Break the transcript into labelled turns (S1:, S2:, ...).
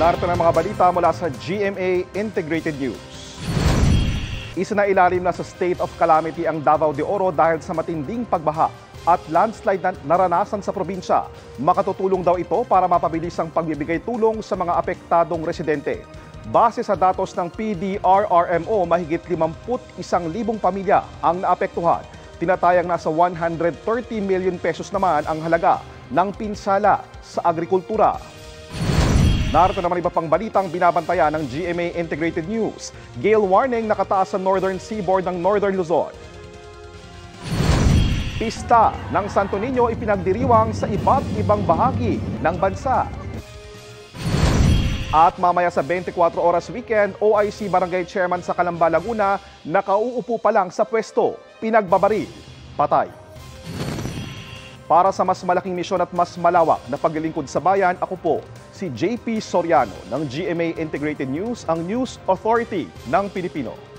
S1: Narito ng mga balita mula sa GMA Integrated News. Isinailalim na sa state of calamity ang Davao de Oro dahil sa matinding pagbaha at landslide na naranasan sa probinsya. Makatutulong daw ito para mapabilis ang pagbibigay tulong sa mga apektadong residente. Base sa datos ng PDRRMO, mahigit 51,000 pamilya ang naapektuhan. Tinatayang nasa 130 million pesos naman ang halaga ng pinsala sa agrikultura. Narito naman iba pang balitang binabantayan ng GMA Integrated News. Gale warning nakataas sa northern seaboard ng Northern Luzon. Pista ng Santo Niño ipinagdiriwang sa iba't ibang bahagi ng bansa. At mamaya sa 24 oras weekend, OIC Barangay Chairman sa Calamba, Laguna, nakauupo pa lang sa pwesto, pinagbabaril, patay. Para sa mas malaking misyon at mas malawak na paglilingkod sa bayan, ako po si JP Soriano ng GMA Integrated News, ang News Authority ng Pilipino.